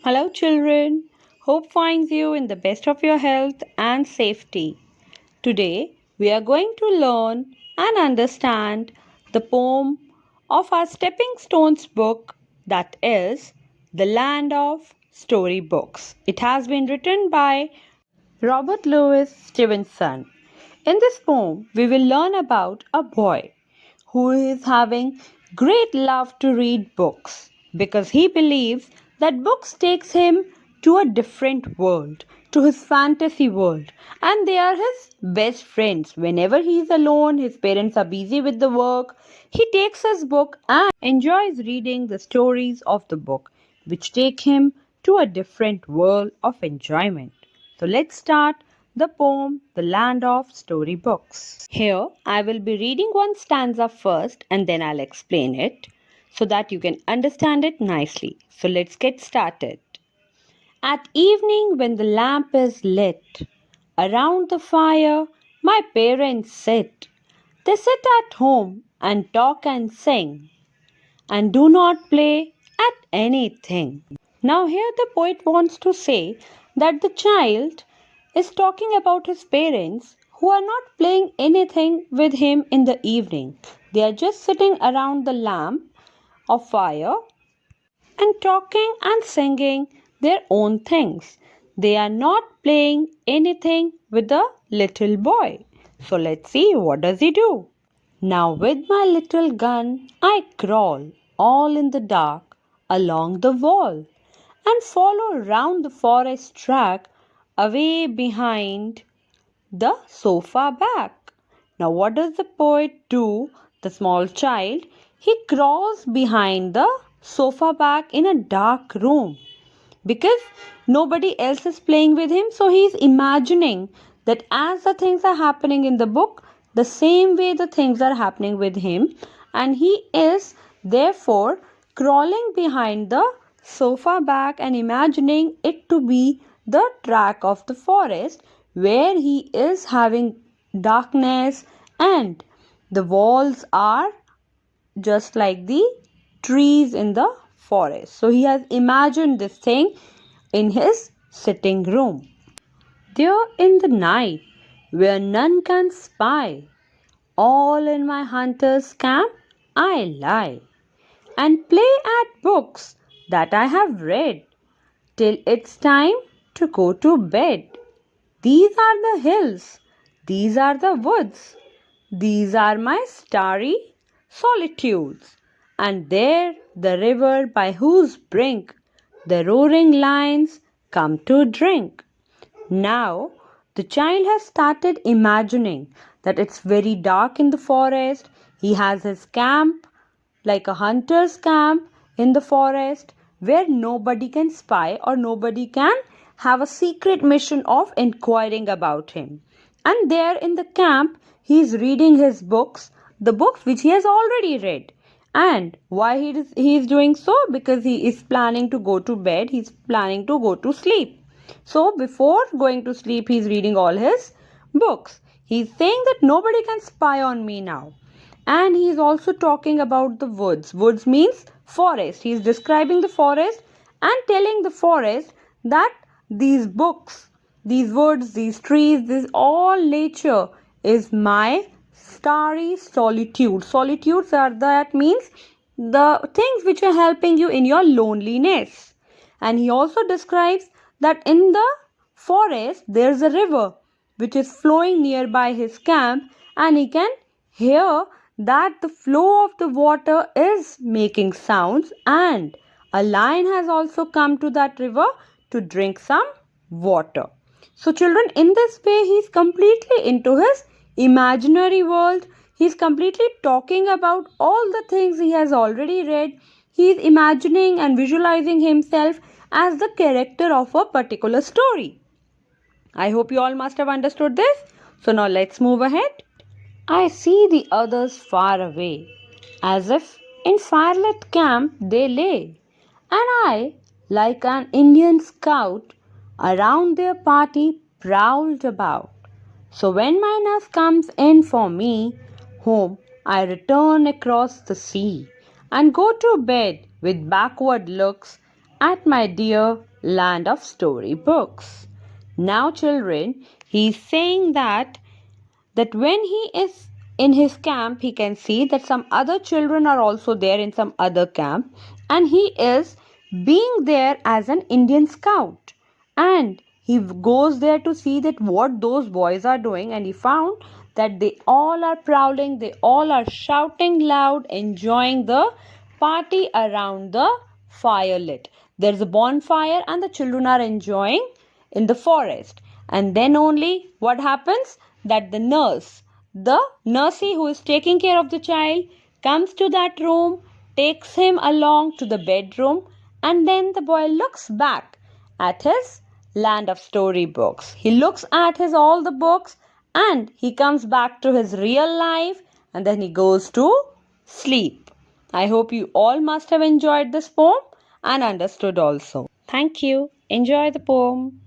Hello, children. Hope finds you in the best of your health and safety. Today, we are going to learn and understand the poem of our Stepping Stones book, that is The Land of Storybooks. It has been written by Robert Louis Stevenson. In this poem, we will learn about a boy who is having great love to read books because he believes that books takes him to a different world, to his fantasy world, and they are his best friends. Whenever he is alone, his parents are busy with the work, he takes his book and enjoys reading the stories of the book, which take him to a different world of enjoyment. So let's start the poem The Land of Storybooks. Here I will be reading one stanza first and then I'll explain it so that you can understand it nicely. So let's get started. At evening, when the lamp is lit, around the fire my parents sit. They sit at home and talk and sing and do not play at anything. Now, here the poet wants to say that the child is talking about his parents who are not playing anything with him in the evening. They are just sitting around the lamp of fire and talking and singing their own things. They are not playing anything with the little boy. So let's see what does he do. Now with my little gun I crawl all in the dark along the wall and follow round the forest track away behind the sofa back. Now what does the poet do? The small child, he crawls behind the sofa back in a dark room because nobody else is playing with him, so he is imagining that as the things are happening in the book, the same way the things are happening with him, and he is therefore crawling behind the sofa back and imagining it to be the track of the forest where he is having darkness and the walls are just like the trees in the forest. So he has imagined this thing in his sitting room. There in the night, where none can spy, all in my hunter's camp I lie, and play at books that I have read, till it's time to go to bed. These are the hills, these are the woods, these are my starry solitudes, and there the river by whose brink the roaring lions come to drink. Now the child has started imagining that it's very dark in the forest. He has his camp, like a hunter's camp in the forest, where nobody can spy or nobody can have a secret mission of inquiring about him. And there in the camp, he is reading his books, the books which he has already read. And why he is doing so? Because he is planning to go to bed, he is planning to go to sleep. So before going to sleep, he is reading all his books. He is saying that nobody can spy on me now. And he is also talking about the woods. Woods means forest. He is describing the forest and telling the forest that these books, these woods, these trees, this all nature is my starry solitude. Solitudes are that means the things which are helping you in your loneliness. And he also describes that in the forest there's a river which is flowing nearby his camp, and he can hear that the flow of the water is making sounds, and a lion has also come to that river to drink some water. So children, in this way he is completely into his imaginary world. He is completely talking about all the things he has already read. He is imagining and visualizing himself as the character of a particular story. I hope you all must have understood this. So now let's move ahead. I see the others far away, as if in firelit camp they lay, and I, like an Indian scout, around their party prowled about. So when my nurse comes in for me, home I return across the sea, and go to bed with backward looks at my dear land of storybooks. Now, children, he is saying that when he is in his camp, he can see that some other children are also there in some other camp, and he is being there as an Indian scout. And he goes there to see that what those boys are doing, and he found that they all are prowling, they all are shouting loud, enjoying the party around the fire lit. There's a bonfire, and the children are enjoying in the forest. And then only what happens? That the nursey who is taking care of the child, comes to that room, takes him along to the bedroom, and then the boy looks back at his land of storybooks. He looks at his all the books, and he comes back to his real life, and then he goes to sleep. I hope you all must have enjoyed this poem and understood also. Thank you. Enjoy the poem.